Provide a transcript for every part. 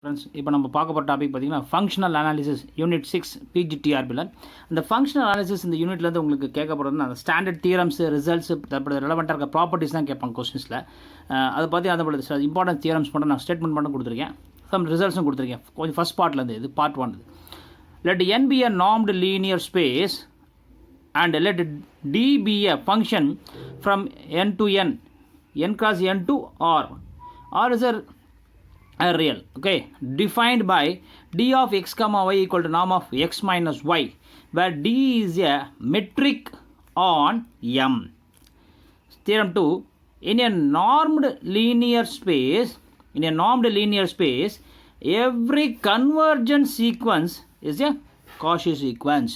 Friends இப்போ நம்ம பார்க்க போகிற டாபிக் பார்த்தீங்கன்னா ஃபங்க்ஷனல் அனாலிசிஸ் யூனிட் 6 பிஜிடிஆர்பியில் அந்த ஃபங்க்ஷனல் அனாலிசிஸ் இந்த யூனிட்லேருந்து உங்களுக்கு கேட்க போகிறது அந்த ஸ்டாண்டர்ட் தியரம்ஸ் ரிசல்ட்ஸ் ரெலவெண்ட்டாக இருக்க ப்ராப்பர்ட்டிஸ் தான் கேட்பாங்க கொஸ்டின்ஸில். அதை பற்றி அந்த இம்பார்ட்டன்ட் தியரம்ஸ் மட்டும் நான் ஸ்டேட்மெண்ட் மட்டும் கொடுத்துருக்கேன், சம் ரிசல்ட்ஸும் கொடுத்துருக்கேன். கொஞ்சம் ஃபஸ்ட் பார்ட்லேருந்து இது part 1. Let n be a normed linear space and let d be a function from n to n cross n to r is a real, okay, defined by d of x comma y equal to norm of x minus y, where d is a metric on M. Theorem 2, in a normed linear space, every convergent sequence is a Cauchy sequence.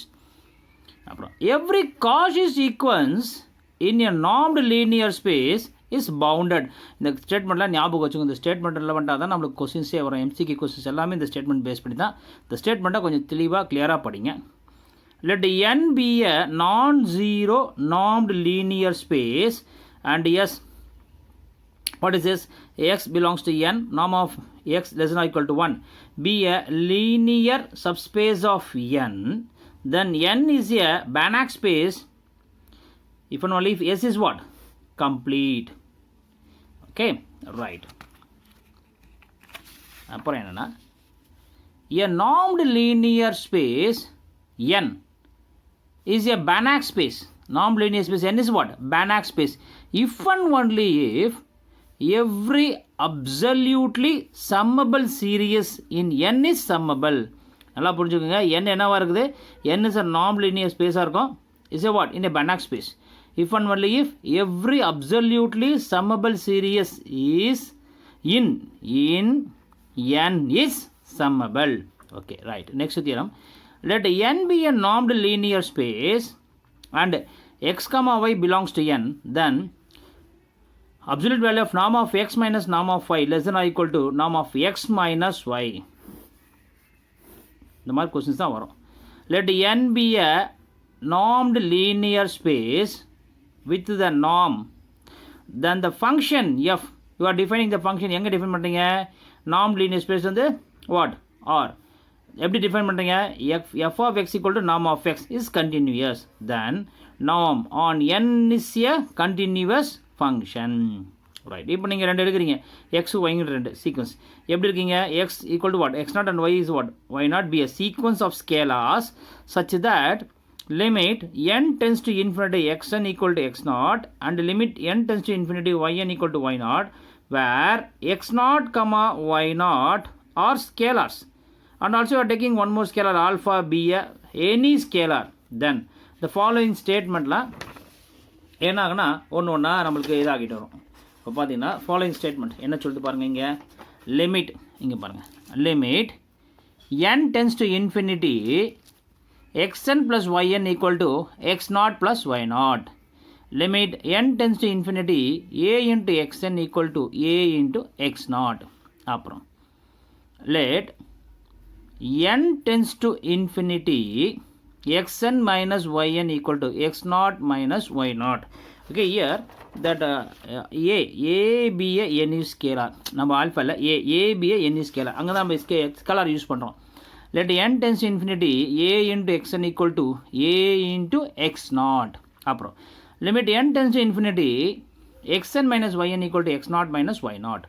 Every Cauchy sequence in a normed linear space is bounded. இந்த ஸ்டேட்மெண்ட்லாம் ஞாபகம் வச்சுக்கோங்க. இந்த statement ரிலவெண்ட்டாக தான் நம்மளுக்கு கொஸ்டின்ஸே வரும். எம்சிக்கு questions எல்லாமே இந்த statement base பண்ணி தான். இந்த ஸ்டேட்மெண்ட்டை கொஞ்சம் தெளிவாக கிளியராக படிங்க. Let n be a non-zero normed linear space and yes, what is this? X belongs to n, norm of x less than or equal to 1, be a linear subspace of n, then n is a Banach space if and only if S is what? Complete. Okay, right. அப்புறம் என்னன்னா, a normed linear space n is a Banach space. Normed linear space n is what? Banach space. If and only if every absolutely summable series in n is summable. நல்லா புரிஞ்சுக்கோங்க. n என்னவா இருக்குது? n is a normed linear space இருக்கும். is a what? In a Banach space. If and only if every absolutely summable series is in n is summable. Okay, right. Next theorem. Let n be a normed linear space and x comma y belongs to n, then absolute value of norm of x minus norm of y less than or equal to norm of x minus y. இந்த மாதிரி questions தான் வரும். Let n be a normed linear space with the norm, then the function f, you are defining the function எங்கே define பண்ணுறீங்க? normed linear space வந்து what? r. எப்படி define பண்ணுறீங்க? f of x equal to norm of x is continuous, then norm on n is a continuous function. Right. இப்போ நீங்கள் ரெண்டு எடுக்கிறீங்க, X ஒய்ங்கிற ரெண்டு சீக்வன்ஸ். எப்படி இருக்கீங்க? X equal to what? X naught and Y is what? Y naught be a sequence of scalars such that limit n tends to infinity xn equal to x naught and limit n tends to infinity yn equal to y naught, where x naught comma y naught are scalars, and also you are taking one more scalar alpha be a any scalar, then the following statementல என்ன ஆகுனா ஒன்று ஒன்றா நம்மளுக்கு இதாகிட்டு வரும். இப்போ பார்த்தீங்கன்னா following statement என்ன சொல்லிட்டு பாருங்கள். இங்கே லிமிட், இங்கே பாருங்கள், limit n tends to infinity xn plus yn equal to x naught plus y naught. Limit n tends to infinity a into xn equal to a into x naught. அப்புறம் let n tends to infinity xn minus yn equal to x naught minus y naught. Okay, here that a be a n is scalar. நம்ம alpha இல்லை, a be a n is scalar. அங்கே தான் நம்ம scalar use பண்ணுறோம். Let n tends to infinity a into xn equal to a into x naught. அப்புறம் limit n tends to infinity xn minus yn equal to x naught minus y naught.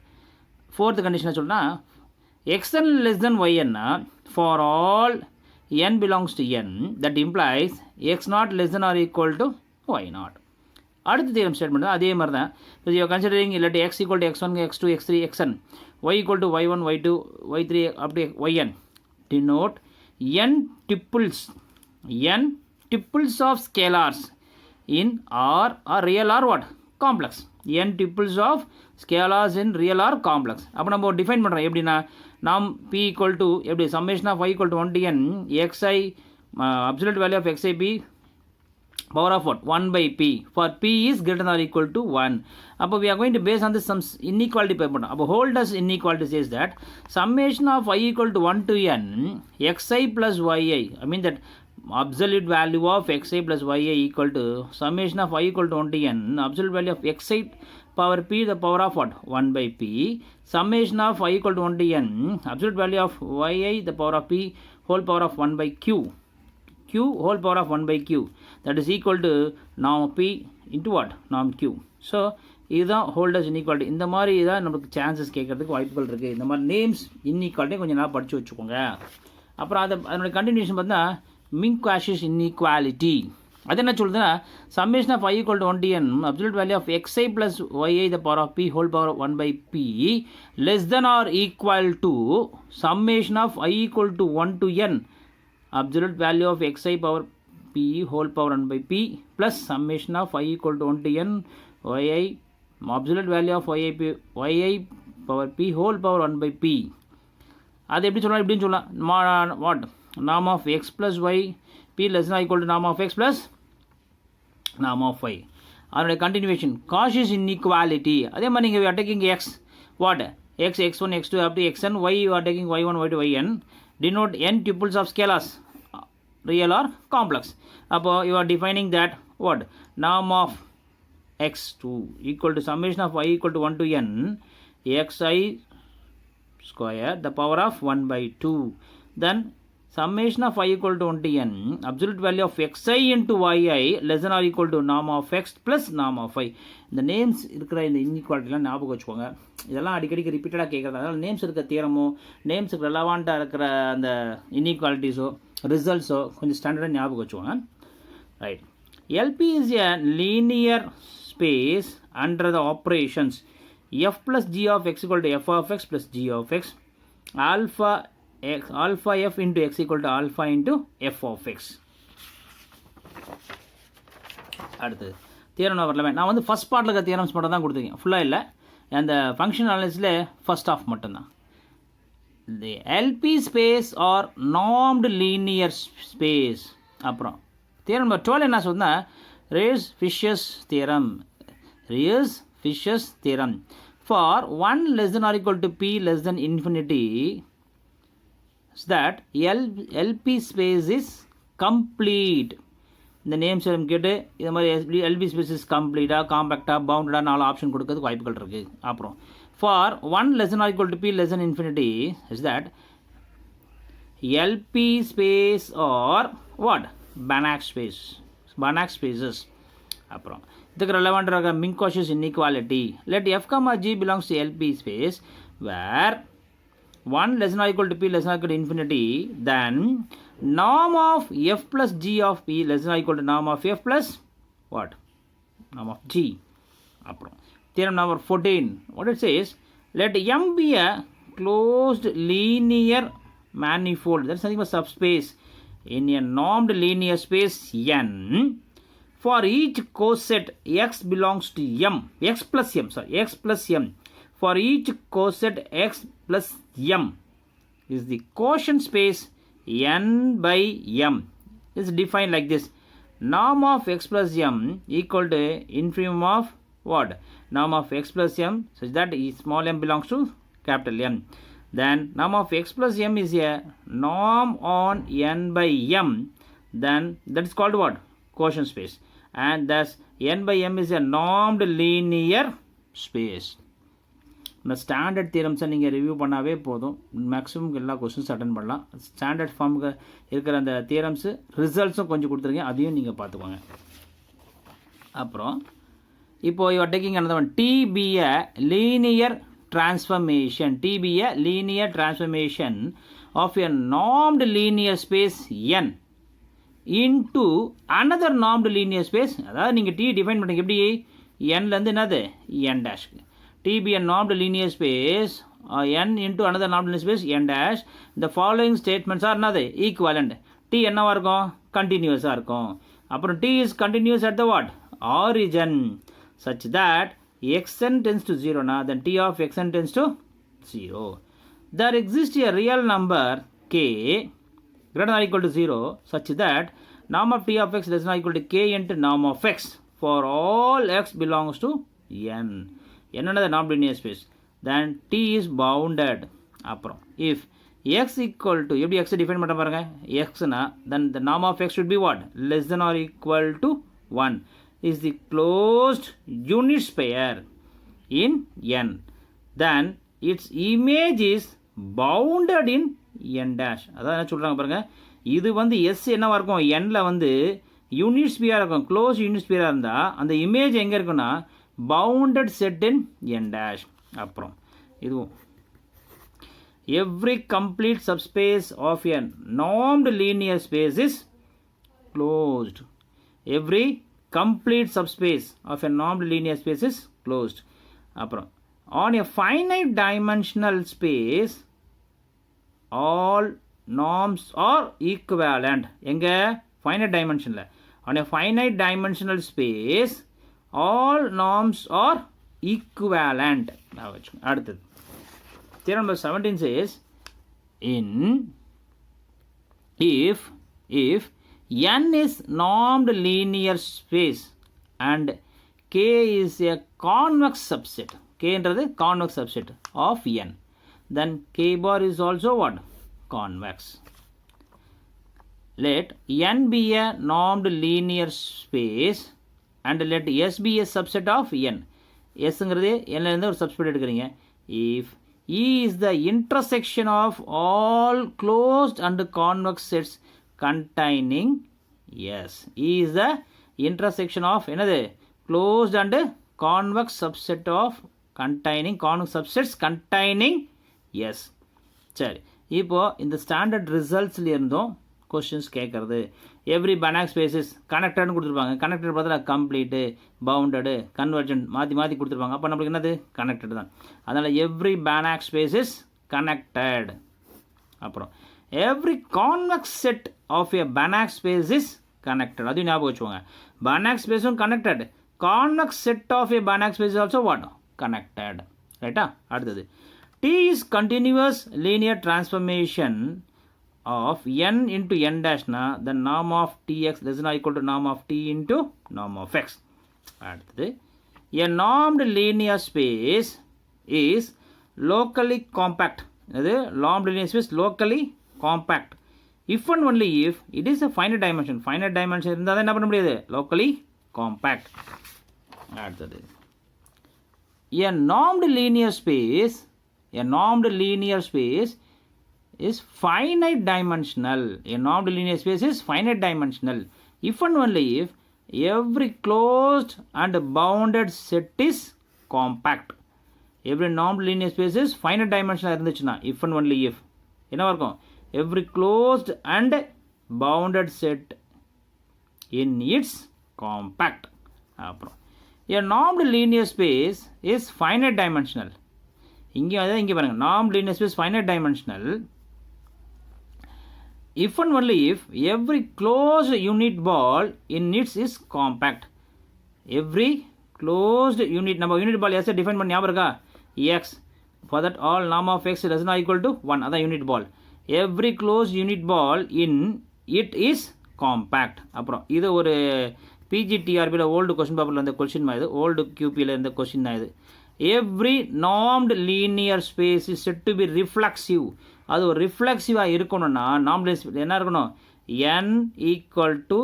Fourth condition சொல்லுனா xn less than yn for all n belongs to n, that implies x naught less than or equal to y naught. அடுத்த theorem statement அதே மாதிரி தான். So you are considering let x equal to x1 x2 x3 xn, y equal to y1 y2 y3 up to yn, denote n tuples of scalars in R or real or what? Complex. n tuples of scalars in real or complex. அப்போ நம்ம define பண்ணுறோம் எப்படின்னா, நாம் p equal to எப்படி summation of y equal to 1 to n xi absolute value of xi p power of what? 1 by p for p is greater than or equal to 1. அப்போ we are going to base on this some inequality பை பண்ணோம். அப்போ Holder's inequality says that summation of y equal to 1 to n xi plus yi, I mean that absolute value of xi plus yi equal to summation of y equal to 1 to n absolute value of xi power p the power of what? 1 by p. Summation of y equal to 1 to n. Absolute value of yi the power of p whole power of 1 by q. Q whole power of 1 by q. That is equal to norm p into what? Norm q. So இதுதான் holders inequality. இந்த மாதிரி தான் நமக்கு chances கேட்கறதுக்கு வாய்ப்புகள் இருக்குது. இந்த மாதிரி நேம்ஸ் இன்இக்வாலிட்டி கொஞ்சம் நல்லா படித்து வச்சுக்கோங்க. அப்புறம் அதனுடைய கண்டினியூஷன் பார்த்தா மின்காஷியஸ் இன்இக்வாலிட்டி. அது என்ன சொல்லுதுன்னா summation of I equal to 1 to n absolute value of xi plus yi the power of p whole power of 1 by p less than or equal to summation of i equal to 1 to n absolute value of xi power p whole power 1 by p plus summation of i equal to 1 to n yi absolute value of yi power p whole power 1 by p. அது எப்படி சொல்லலாம்? இப்படின்னு சொல்லலாம். What norm of x plus y p less than or equal to norm of x plus norm of y. அதனுடைய continuation cautious inequality. அதே மாதிரி நீங்கள் are taking x what x1 x2 up to xn, y you are taking y1 y2 yn denote n tuples of scalars real or complex. அப்போ you are defining that what norm of x2 equal to summation of y equal to 1 to n xi square the power of 1 by 2. Then summation of y equal to 1 to n absolute value of xi into yi less than or equal to norm of x plus norm of y. இந்த names இருக்கிற இந்த இன்இக்வாலிட்டிலாம் ஞாபகம் வச்சுக்கோங்க. இதெல்லாம் அடிக்கடிக்கு ரிப்பீட்டடாக கேட்குறது. அதனால் நேம்ஸ் இருக்க தியரமோ நேம்ஸுக்கு ரெலவெண்ட்டாக இருக்கிற அந்த இன்இக்வாலிட்டிஸோ ரிசல்ட்ஸோ கொஞ்சம் ஸ்டாண்டர்டாக ஞாபகம் வச்சுக்கோங்க. Right. LP is a linear space under the operations f plus g of x equal to f of x plus g of x alpha f into x equal to alpha into f of x. அடுத்து theorem number 11. நான் வந்து first பார்ட்டில் இருக்க theorems மட்டும் தான் கொடுத்துருக்கேன், ஃபுல்லாக இல்லை. அந்த ஃபங்க்ஷன் அனாலிசிஸில் ஃபஸ்ட் ஆஃப் மட்டும்தான். The L P space are normed linear space. அப்புறம் தியரம் நம்பர் 12 என்ன சொல்லுன்னா Reyes-Fisher's theorem for 1 less than or equal to p less than infinity that LP space is complete. இந்த நேம்ஸ் கேட்டு இது மாதிரி எல்பி ஸ்பேஸ் இஸ் கம்ப்ளீட்டாக காம்பேக்டாக பவுண்டடாக 4 option கொடுக்கறதுக்கு வாய்ப்புகள் இருக்குது. அப்புறம் for 1 less than or equal to p less than infinity is that LP space or what Banach spaces. அப்புறம் இதுக்கு ரெலவெண்ட்டாக Minkowski's inequality. Let f, g belongs to LP space where 1 less than or equal to p less than or equal to infinity, then norm of f plus g of p less than or equal to norm of f plus what? Norm of g. அப்புறம் theorem number 14. What it says? Let M be a closed linear manifold. That's nothing but subspace in a normed linear space n for each coset x belongs to m, x plus m. For each coset x plus m is the quotient space n by m is defined like this. Norm of x plus m equal to infimum of what? Norm of x plus m such that small m belongs to capital M. Then norm of x plus m is a norm on n by m. Then that is called what? Quotient space. And thus n by m is a normed linear space. இந்த standard தியரம்ஸை நீங்கள் review பண்ணாவே போதும், maximum எல்லா questions attend பண்ணலாம். Standard ஃபார்முக்கு இருக்கிற அந்த தியரம்ஸு ரிசல்ட்ஸும் கொஞ்சம் கொடுத்துருக்கேன், அதையும் நீங்கள் பார்த்துக்கோங்க. அப்புறம் இப்போது you are taking another one. T be a linear transformation of a normed linear space n into another normed linear space. அதாவது நீங்கள் T டிஃபைன் பண்ணுறீங்க எப்படி? nலேருந்து என்னது n dash. T be a normed linear space n into another normed linear space n dash. The following statements are என்னது equivalent. T என்னவா இருக்கும்? கண்டினியூஸாக இருக்கும். அப்புறம் T is continuous at the what? Origin such that xn tends to 0 na, then T of xn tends to 0. There exists a real number k greater than or equal to 0 such that norm of T of x less than or equal to k into norm of x for all x belongs to n. n another normed linear space. Then T is bounded. அப்புறம் if x equal to எப்படி x define பண்ண பாருங்க, x na, then the norm of x should be what? Less than or equal to 1 is the closed unit pair in n, then its image is bounded in n dash. அதான் என்ன சொல்கிறாங்க பாருங்கள், இது வந்து S என்னவாக இருக்கும், எண்ணில் வந்து யூனிட் ஸ்பியராக இருக்கும். க்ளோஸ் யூனிட் ஸ்பியராக இருந்தால் அந்த இமேஜ் எங்கே இருக்குன்னா bounded set in n dash. அப்புறம் இதுவும் every complete subspace of a normed linear space is closed. Every complete subspace of a normed linear space is closed. அப்புறம் on a finite dimensional space all norms are equivalent. எங்க finite dimensionல, on a finite dimensional space all norms are equivalent. அடுத்தது theorem number 17 says in if n is normed linear space and k is a convex subset, k என்றது convex subset of n, then k bar is also what, convex. Let n be a normed linear space and let s be a subset of n. s ங்கிறது n ல இருந்து ஒரு subset எடுக்கிறீங்க. if E is the intersection of all closed and convex sets containing, yes, E is the intersection of என்னது closed and convex subset of containing convex subsets containing, yes. சரி, இப்போ இந்த standard ரிசல்ட்ஸ்ல இருந்தும் questions கேட்கறது. Every Banach spaces கனெக்டட்னு கொடுத்துருப்பாங்க. Connected பார்த்தா complete, பவுண்டடு, convergent மாற்றி மாற்றி கொடுத்துருப்பாங்க. அப்போ நம்மளுக்கு என்னது கனெக்டட் தான். அதனால் எவ்ரி பனாக் ஸ்பேசஸ் கனெக்டட். அப்புறம் every convex set of a Banach space is connected. அதையும் ஞாபகம் வச்சுக்கோங்க. பனாக் ஸ்பேஸும் connected, convex set of a Banach space also what, connected. ரைட்டா? அடுத்தது T is continuous linear transformation of n into n dash na the norm of tx less than or equal to norm of t into norm of x. அடுத்தது a normed linear space is locally compact. அது normed linear space locally compact if and only if it is a finite dimension. finite dimension இருந்தால் தான் என்ன பண்ண முடியாது, locally compact. அடுத்தது a normed linear space is finite dimensional. A normed linear space is finite dimensional if and only if every closed and bounded set is compact. Every normed linear space is finite dimensional இருந்துச்சுன்னா if and only if என்னவா இருக்கும், every closed and bounded set in its compact. அப்புறம் a normed linear space is finite dimensional. இங்கே அதாவது இங்கே பாருங்கள், normed linear space finite dimensional if and only if every closed unit ball in its is compact. Every closed unit, நம்ம unit பால் S define பண்ணி ஞாபகம் இருக்கா, x, for that all norm of x less than or equal to 1, அதான் unit ball. every closed unit ball in it is compact. அப்புறம் இது ஒரு பிஜிடிஆர்பியில் old question பேப்பரில் இருந்த கொஸ்டின் தான் இது, ஓல்டு கியூபியில் இருந்த கொஸ்டின் தான் இது. Every normed linear space is said to be reflexive. அது ஒரு ரிஃப்ளெக்சிவாக இருக்கணும்னா நார்ம்டு என்ன இருக்கணும், n equal to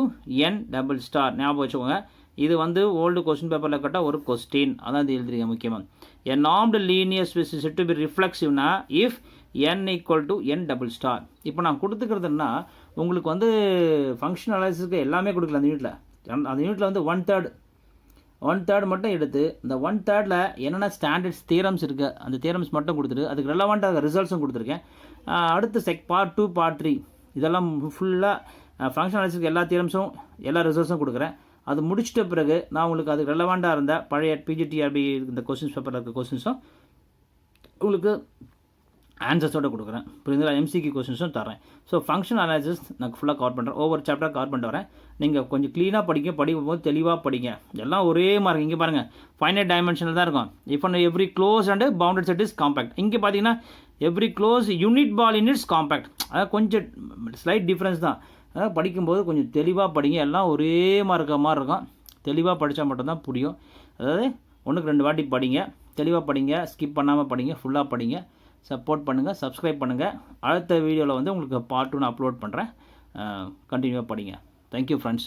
n double star. ஞாபகம் வச்சுக்கோங்க, இது வந்து ஓல்டு கொஸ்டின் பேப்பரில் கேட்டால் ஒரு கொஸ்டின், அதான் இது எழுதுறீங்க முக்கியமாக. a normed linear space is said to be reflexive na if n equal to n double star. இப்போ நான் கொடுத்துக்கிறதுனா உங்களுக்கு வந்து ஃபங்க்ஷன் அனாலிசிஸ்க்கு எல்லாமே கொடுக்கல அந்த யூனிட்டில். அந்த யூனிட்டில் வந்து ஒன் தேர்ட் மட்டும் எடுத்து இந்த 1/3 என்னென்ன ஸ்டாண்டர்ட்ஸ் தியரம்ஸ் இருக்குது அந்த தியரம்ஸ் மட்டும் கொடுத்துட்டு அதுக்கு ரெலவெண்ட்டாக ரிசல்ட்ஸும் கொடுத்துருக்கேன். அடுத்து பார்ட் 2 பார்ட் 3 இதெல்லாம் ஃபுல்லாக ஃபங்க்ஷன் அனாலிசிஸ்க்கு எல்லா தியரம்ஸும் எல்லா ரிசல்ட்ஸும் கொடுக்குறேன். அது முடிச்சிட்ட பிறகு நான் உங்களுக்கு அதுக்கு ரெலவெண்ட்டாக இருந்த பழைய பிஜிடிஆர்பி இந்த கொஸ்டின்ஸ் பேப்பரில் இருக்க கொஸ்டின்ஸும் உங்களுக்கு ஆன்சர்ஸோடு கொடுக்குறேன். புரியுதுங்களா? எம்சிக்கு கொஸ்டின்ஸும் தரேன். ஸோ ஃபங்க்ஷன் அனாலிசிஸ் நான் ஃபுல்லாக கவர் பண்ணுறேன். ஒவ்வொரு சாப்டர் கவர் பண்ணிட்டு வரேன். நீங்கள் கொஞ்சம் க்ளீனாக படிக்கும் போது தெளிவாக படிங்க. எல்லாம் ஒரே மாதிரி இங்கே பாருங்கள், ஃபைனைட் டைமென்ஷனில் தான் இருக்கும். இப்போ every close and bounded set is compact. இங்கே பார்த்தீங்கன்னா every close unit ball in its compact. அதாவது கொஞ்சம் ஸ்லைட் டிஃப்ரென்ஸ் தான். அதாவது படிக்கும்போது கொஞ்சம் தெளிவாக படிங்க. எல்லாம் ஒரே மாதிரி இருக்கும். தெளிவாக படித்தா மட்டும்தான் புரியும். அதாவது 1-2 வாட்டி படிங்க, தெளிவாக படிங்க, ஸ்கிப் பண்ணாமல் படிங்க, ஃபுல்லாக படிங்க. சப்போர்ட் பண்ணுங்கள், சப்ஸ்கிரைப் பண்ணுங்கள். அடுத்த வீடியோவில் வந்து உங்களுக்கு பார்ட் 2 நான் அப்லோட் பண்ணுறேன். கண்டினியூவாக படிங்க. Thank you friends.